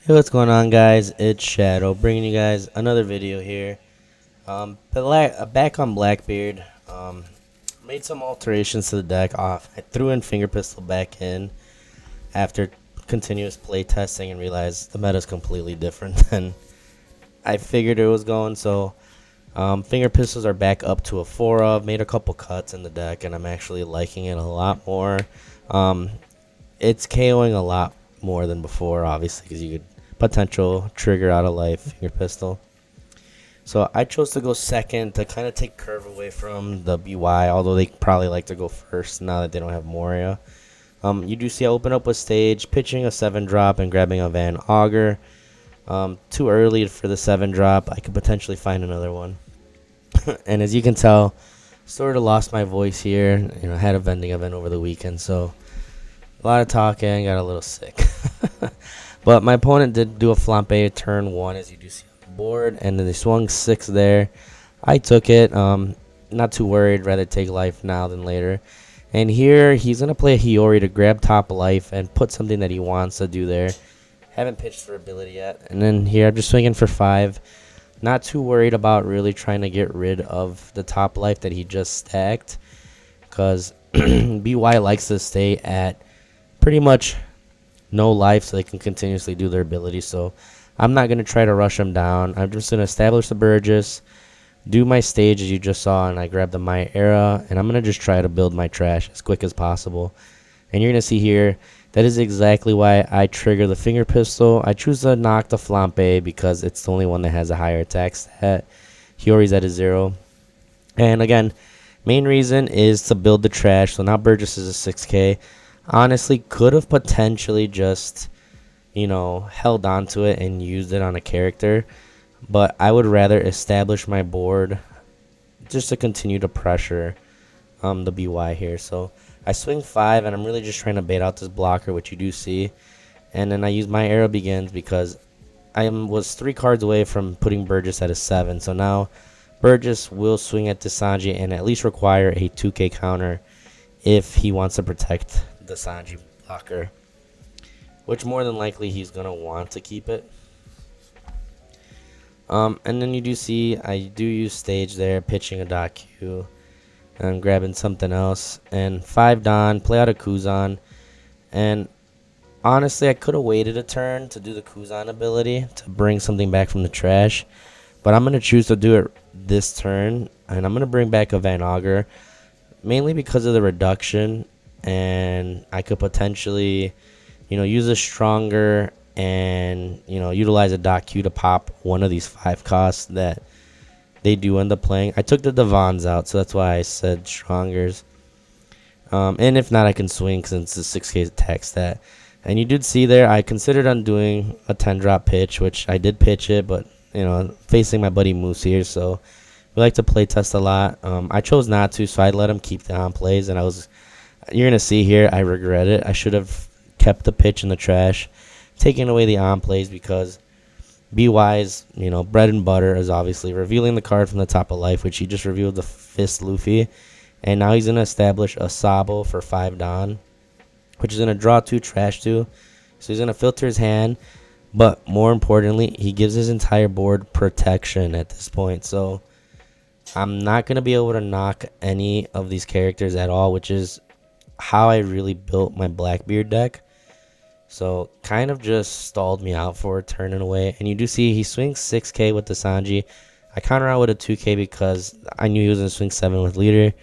Hey, what's going on, guys? It's Shadow, bringing you guys another video here. Back on Blackbeard. Made some alterations to the deck. I threw in Finger Pistol back in after continuous play testing and realized the meta is completely different than I figured it was going. So, Finger Pistols are back up to a 4 of. Made a couple cuts in the deck, and I'm actually liking it a lot more. Um, it's KOing a lot more than before, obviously, because you could potential trigger out of life Finger Pistol. So I chose to go second to kind of take curve away from the BY, although they probably like to go first now that they don't have Moria. You do see I open up with stage, pitching a 7-drop and grabbing a Van Augur. Too early for the 7-drop. I could potentially find another one. And as you can tell, sort of lost my voice here. I had a vending event over the weekend, so a lot of talking, got a little sick. But my opponent did do a flambe turn 1, as you do see on the board, and then they swung 6 there. I took it. Not too worried. Rather take life now than later. And here, he's going to play a Hiyori to grab top life and put something that he wants to do there. Haven't pitched for ability yet. And then here, I'm just swinging for 5. Not too worried about really trying to get rid of the top life that he just stacked, because BY likes to stay at pretty much no life so they can continuously do their ability. So I'm not going to try to rush them down. I'm just going to establish the Burgess, do my stage as you just saw, and I grab the My Era, and I'm going to just try to build my trash as quick as possible. And you're going to see here, that is exactly why I trigger the Finger Pistol. I choose to knock the flambe because it's the only one that has a higher attack stat. Hiyori's at a 0. And again, main reason is to build the trash. So now Burgess is a 6k. Honestly, could have potentially just, held on to it and used it on a character. But I would rather establish my board just to continue to pressure the BY here. So I swing 5, and I'm really just trying to bait out this blocker, which you do see. And then I use My Arrow Begins because I was 3 cards away from putting Burgess at a 7. So now Burgess will swing at the Sanji and at least require a 2k counter if he wants to protect the Sanji blocker, which more than likely he's going to want to keep it. And then you do see I do use stage there, pitching a dot Q and grabbing something else, and 5 Don, play out a Kuzan. And honestly, I could have waited a turn to do the Kuzan ability to bring something back from the trash, but I'm going to choose to do it this turn, and I'm going to bring back a Van Augur, mainly because of the reduction, and I could potentially, use a stronger and, utilize a dot Q to pop one of these 5 costs that they do end up playing. I took the Devons out, so that's why I said strongers. And if not, I can swing since it's a 6k attack stat. And you did see there, I considered on doing a 10-drop pitch, which I did pitch it, but, facing my buddy Moose here, so we like to play test a lot. I chose not to, so I let him keep the on plays, and you're going to see here, I regret it. I should have kept the pitch in the trash, taking away the on plays, because BY's, bread and butter is obviously revealing the card from the top of life, which he just revealed the Fist Luffy. And now he's going to establish a Sabo for 5 Don, which is going to draw 2 trash 2. So he's going to filter his hand, but more importantly, he gives his entire board protection at this point. So I'm not going to be able to knock any of these characters at all, which is how I really built my Blackbeard deck. So kind of just stalled me out for a turn in a way. And you do see he swings 6k with the Sanji. I counter out with a 2k because I knew he was going to swing 7 with leader.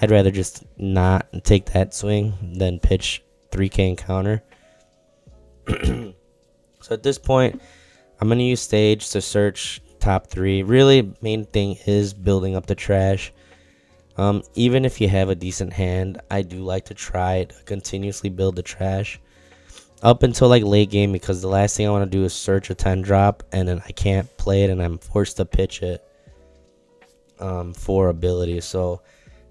I'd rather just not take that swing than pitch 3k and counter. So at this point, I'm going to use stage to search top 3. Really, main thing is building up the trash. Even if you have a decent hand, I do like to try to continuously build the trash up until like late game, because the last thing I want to do is search a 10-drop and then I can't play it and I'm forced to pitch it for ability. So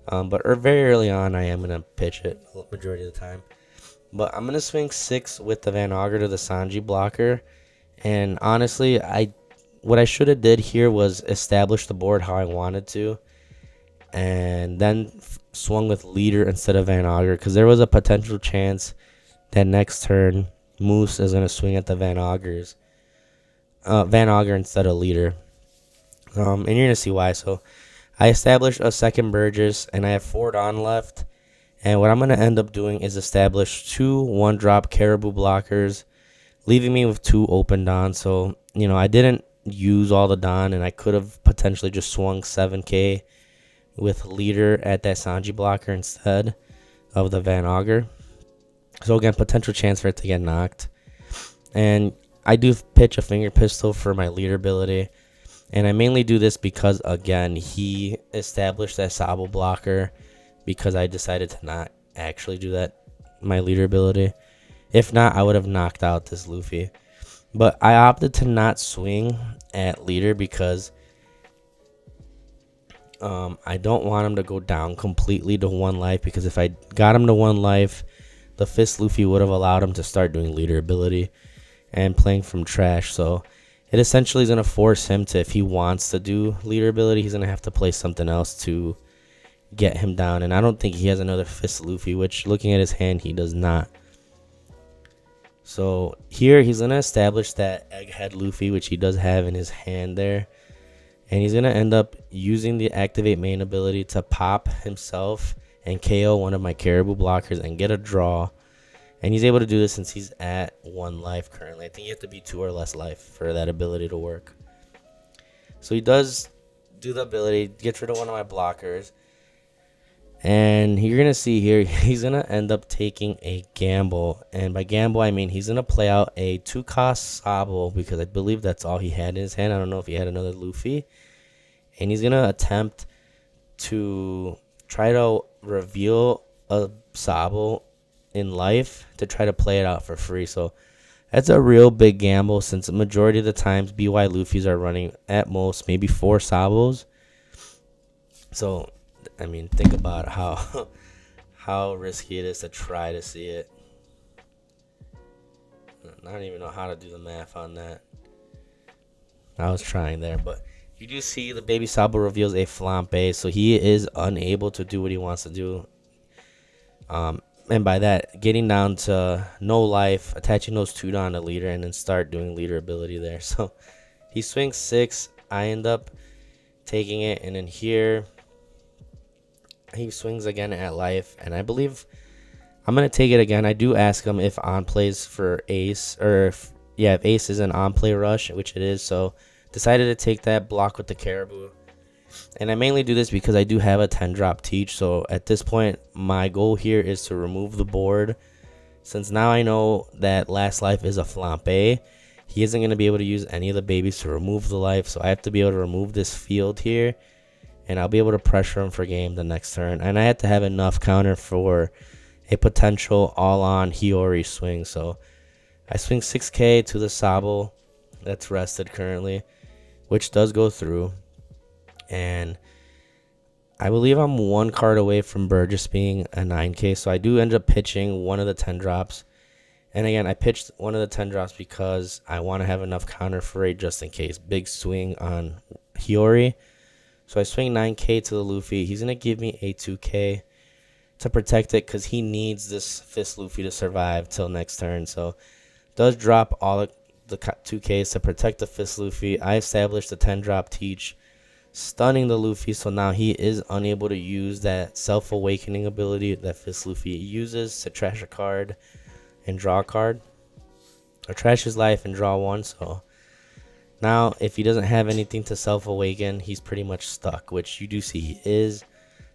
but very early on, I am going to pitch it majority of the time. But I'm going to swing 6 with the Van Augur to the Sanji blocker. And honestly, what I should have did here was establish the board how I wanted to, and then swung with leader instead of Van Augur, because there was a potential chance that next turn Moose is going to swing at the Van Augurs Van Auger instead of leader. And you're gonna see why. So I established a second Burgess, and I have 4 Dawn left. And what I'm gonna end up doing is establish 2 1-drop Caribou blockers, leaving me with 2 open Dawn. So I didn't use all the Dawn, and I could have potentially just swung 7k with leader at that Sanji blocker instead of the Van Auger. So again, potential chance for it to get knocked. And I do pitch a finger pistol for my leader ability. And I mainly do this because, again, he established that Sabo blocker because I decided to not actually do that, my leader ability. If not, I would have knocked out this Luffy. But I opted to not swing at leader because I don't want him to go down completely to 1 life, because if I got him to 1 life, the Fist Luffy would have allowed him to start doing leader ability and playing from trash. So it essentially is going to force him to, if he wants to do leader ability, he's going to have to play something else to get him down. And I don't think he has another Fist Luffy, which, looking at his hand, he does not. So here he's going to establish that Egghead Luffy, which he does have in his hand there. And he's going to end up using the activate main ability to pop himself and KO one of my Caribou blockers and get a draw. And he's able to do this since he's at 1 life currently. I think you have to be 2 or less life for that ability to work. So he does do the ability, gets rid of one of my blockers. And you're going to see here, he's going to end up taking a gamble. And by gamble, I mean he's going to play out a 2-cost Sabo, because I believe that's all he had in his hand. I don't know if he had another Luffy. And he's going to attempt to try to reveal a Sabo in life to try to play it out for free. So that's a real big gamble, since the majority of the times BY Luffys are running at most maybe 4 Sabos. So I mean, think about how risky it is to try to see it. I don't even know how to do the math on that. I was trying there, but you do see the baby Sabo reveals a Flampe, so he is unable to do what he wants to do. And by that, getting down to no life, attaching those 2 down to leader, and then start doing leader ability there. So he swings 6. I end up taking it, and then here he swings again at life, and I believe I'm going to take it again. I do ask him if on plays for ace, or if ace is an on play rush, which it is. So decided to take that block with the Caribou. And I mainly do this because I do have a 10-drop teach. So at this point, my goal here is to remove the board. Since now I know that last life is a Flampe, he isn't going to be able to use any of the babies to remove the life. So I have to be able to remove this field here, and I'll be able to pressure him for game the next turn. And I have to have enough counter for a potential all-on Hiyori swing. So I swing 6k to the Sabo that's rested currently, which does go through. And I believe I'm 1 card away from Burgess being a 9k. So I do end up pitching one of the 10 drops. And again, I pitched one of the 10 drops because I want to have enough counter for a just in case big swing on Hiyori. So I swing 9k to the Luffy. He's going to give me a 2k to protect it, because he needs this Fist Luffy to survive till next turn. So does drop all the 2ks to protect the Fist Luffy. I established the 10-drop teach, stunning the Luffy. So now he is unable to use that self-awakening ability that Fist Luffy uses to trash a card and draw a card, or trash his life and draw 1. So now, if he doesn't have anything to self-awaken, he's pretty much stuck, which you do see he is.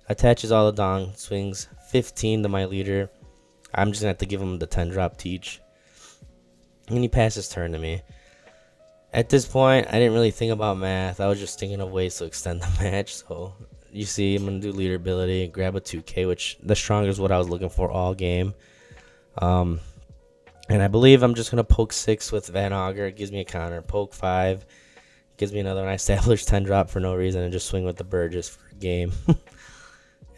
Attaches all the dong, swings 15 to my leader. I'm just going to have to give him the 10-drop teach. And he passes turn to me. At this point, I didn't really think about math. I was just thinking of ways to extend the match. So you see, I'm going to do leader ability, grab a 2k, which the strongest is what I was looking for all game. And I believe I'm just going to poke 6 with Van Auger. It gives me a counter. Poke 5. Gives me another one. I establish 10 drop for no reason and just swing with the Burgess for a game.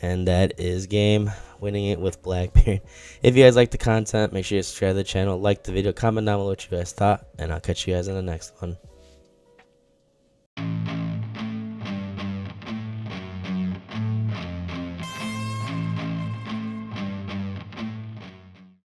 And that is game. Winning it with Blackbeard. If you guys like the content, make sure you subscribe to the channel, like the video, comment down below what you guys thought, and I'll catch you guys in the next one.